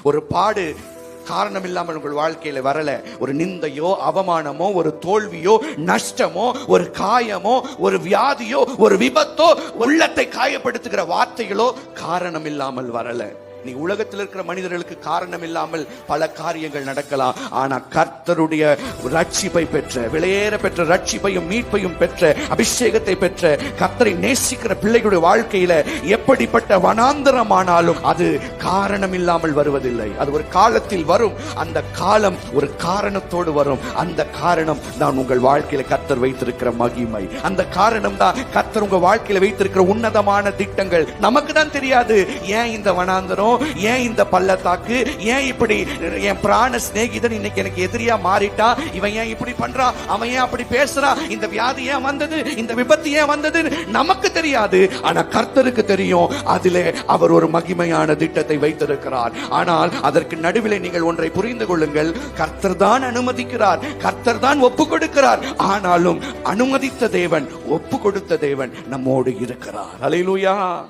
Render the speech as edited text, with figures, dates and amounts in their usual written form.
ஒரு பாடு காரணம் இல்லாமல் உங்கள் வாழ்க்கையில வரல. ஒரு நிந்தையோ, அவமானமோ, ஒரு தோல்வியோ, நஷ்டமோ, ஒரு காயமோ, ஒரு வியாதியோ, ஒரு விபத்தோ, உள்ளத்தை காயப்படுத்துகிற வார்த்தைகளோ காரணம் இல்லாமல் வரல. நீ உலகத்தில் இருக்கிற மனிதர்களுக்கு காரணம் இல்லாமல் பல காரியங்கள் நடக்கலாம். ஆனா கர்த்தருடைய ரட்சிப்பை பெற்ற, விலையேற பெற்ற ரட்சிப்பையும் மீட்பையும் பெற்ற, அபிஷேகத்தை பெற்ற, கர்த்தரை நேசிக்கிற பிள்ளைகளுடைய வாழ்க்கையில எப்படிப்பட்ட வனாந்தரமானாலும் அது காரணம் இல்லாமல் வருவதில்லை. அது ஒரு காலத்தில் வரும். அந்த காலம் ஒரு காரணத்தோடு வரும். அந்த காரணம் தான் உங்கள் வாழ்க்கையில கர்த்தர் வைத்திருக்கிற மகிமை. அந்த காரணம் தான் கர்த்தர் உங்க வாழ்க்கையில வைத்திருக்கிற உன்னதமான திட்டங்கள். நமக்கு தான் தெரியாது ஏன் இந்த வனாந்தரம், ஏன் இந்த பள்ளத்தாக்கு, ஏன் இப்படி என் பிராண சிநேகிதன் இன்னைக்கு எனக்கு எதிரியா மாறிட்டா, இவன் ஏன் இப்படி பண்றான், அவன் ஏன் அப்படி பேசுறான், இந்த வியாதி ஏன் வந்தது, இந்த விபத்து ஏன் வந்தது, நமக்கு தெரியாது. ஆனா கர்த்தருக்கு தெரியும். அதிலே அவர் ஒரு மகிமையான திட்டத்தை வைத்திருக்கிறார். ஆனால் அதற்கு நடுவில் நீங்கள் ஒன்றை புரிந்து கொள்ளுங்கள். கர்த்தர் தான் அனுமதிக்கிறார், கர்த்தர் தான் ஒப்பு கொடுக்கிறார். ஆனாலும் அனுமதித்த தேவன், ஒப்பு கொடுத்த தேவன் நம்மோடு இருக்கிறார். அல்லேலூயா.